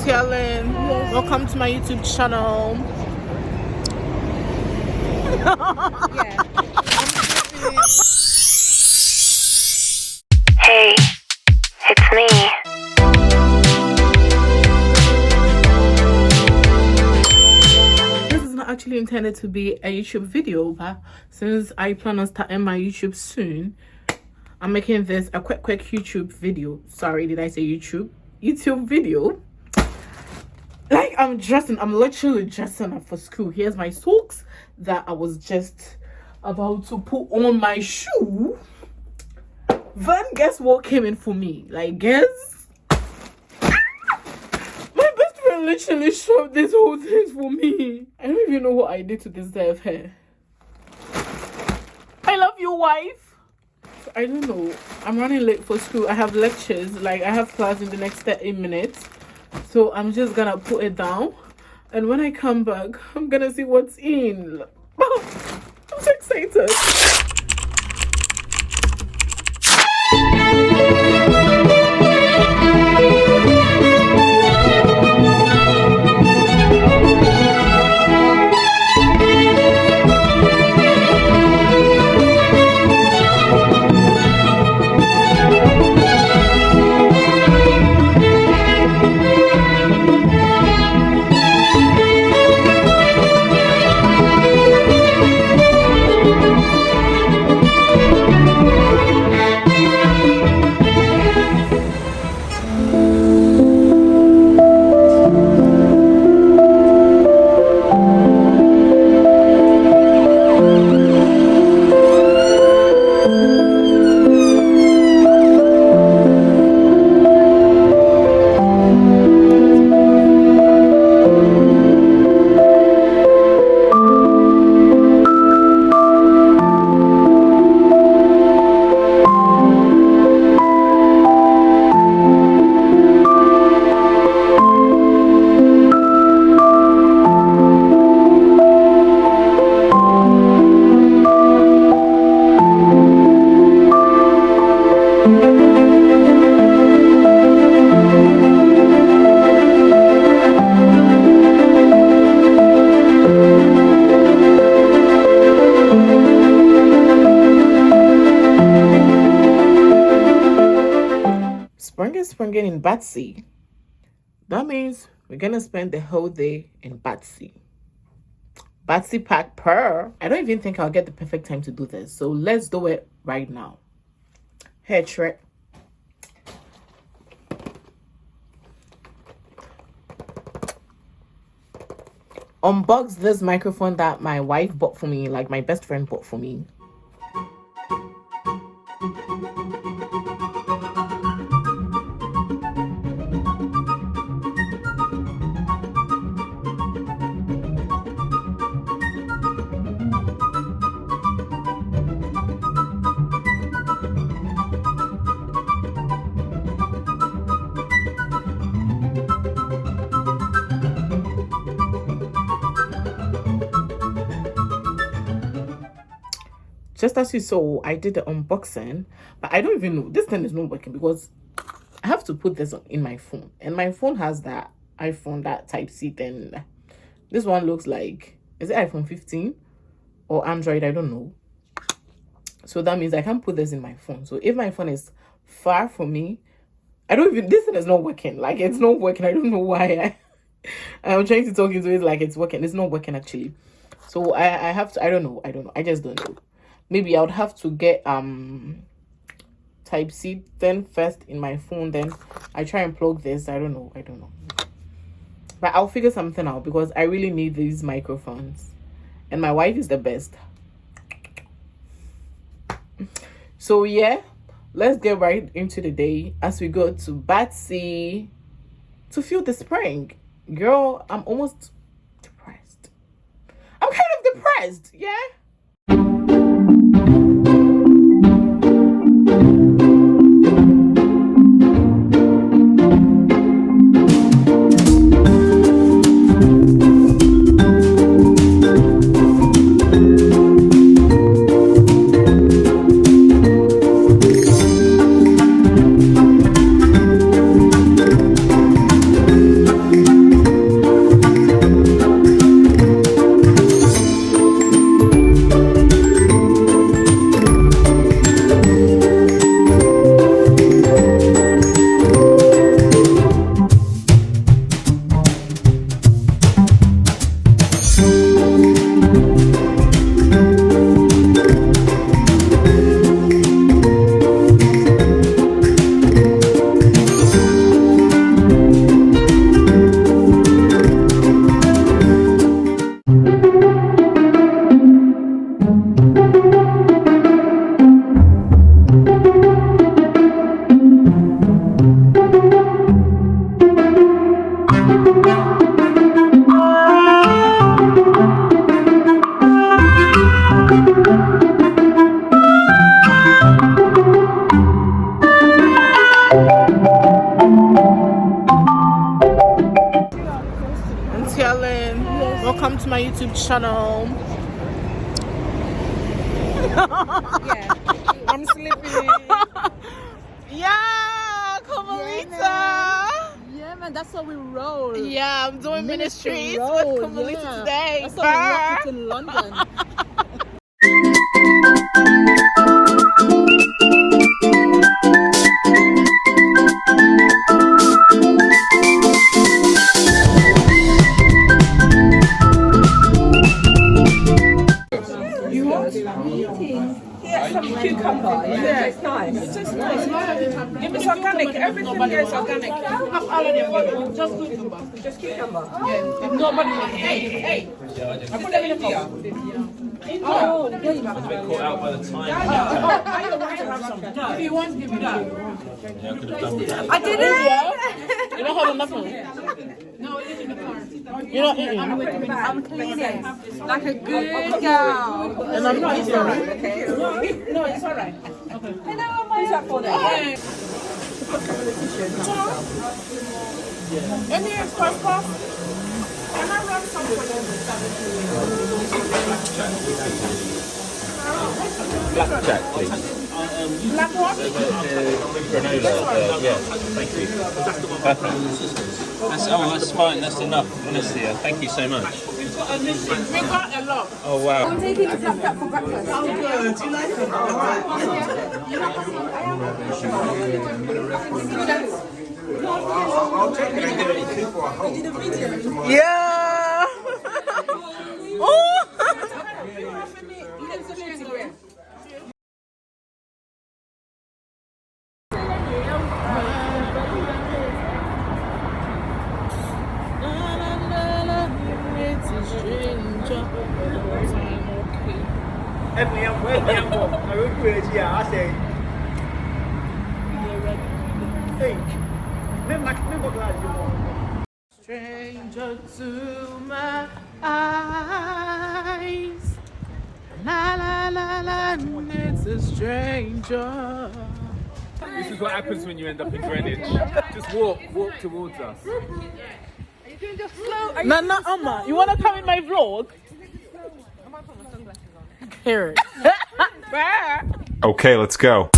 Helen. Yes. Welcome to my YouTube channel. Yeah. Hey, it's me. This is not actually intended to be a YouTube video, but since I plan on starting my YouTube soon, I'm making this a quick YouTube video. Sorry, did I say YouTube video? Like, I'm literally dressing up for school. Here's my socks that I was just about to put on my shoe. Then guess what came in for me? Like, guess? My best friend literally shoved this whole thing for me. I don't even know what I did to deserve her. I love you, wife. So, I don't know. I'm running late for school. I have lectures. Like, I have class in the next 30 minutes. So I'm just gonna put it down, and when I come back, I'm gonna see what's in. I'm so excited. Spring in Batsy. That means we're gonna spend the whole day in Batsy. Batsy Park per. I don't even think I'll get the perfect time to do this. So let's do it right now. Hair trick. Unbox this microphone that my wife bought for me, like my best friend bought for me. Just as you saw, I did the unboxing, but I don't even know. This thing is not working because I have to put this in my phone. And my phone has that iPhone, that Type-C thing. This one looks like, is it iPhone 15 or Android? I don't know. So that means I can't put this in my phone. So if my phone is far from me, this thing is not working. Like, it's not working. I don't know why. I'm trying to talk into it like it's working. It's not working actually. So I have to, I don't know. I just don't know. Maybe I would have to get Type-C then first in my phone, then I try and plug this. I don't know. But I'll figure something out because I really need these microphones. And my wife is the best. So yeah, let's get right into the day as we go to Batsy to feel the spring. Girl, I'm almost depressed. I'm kind of depressed, yeah? Welcome to my YouTube channel. Yeah. I'm sleeping. Yeah, Carmelita. Yeah, man, that's how we roll. Yeah, I'm doing ministries roll, with Carmelita yeah. today. That's how we rock it in London. Some cucumber. Yeah, it's nice. It's just nice. If it's organic, everything here is organic. Just cucumber. Just cucumber. Yeah. Nobody. Hey. I put them in the car. Oh, wait. I was a bit caught out by the time. If you want, give me that. Yeah, I could have done with that. I did it. You don't have nothing. No, it's in the car. You're not eating. I'm cleaning like a good girl. And I'm not eating. No, it's all right. Okay. Hello, my. Who's that for then? Any express pass? Can I run some for them? Blackjack, please. Black one? Granola, yeah, thank you. Perfect. That's fine, that's enough, honestly, thank you so much. We got a lot. Oh, wow. I'm taking the blackjack for breakfast. Oh, good. Do you like it? Yeah. Oh. Stranger to my eyes. La la la la, it's a stranger. This is what happens when you end up in Greenwich. Just walk towards us. Nana Amma, you wanna come in my vlog? Here it. Okay, let's go.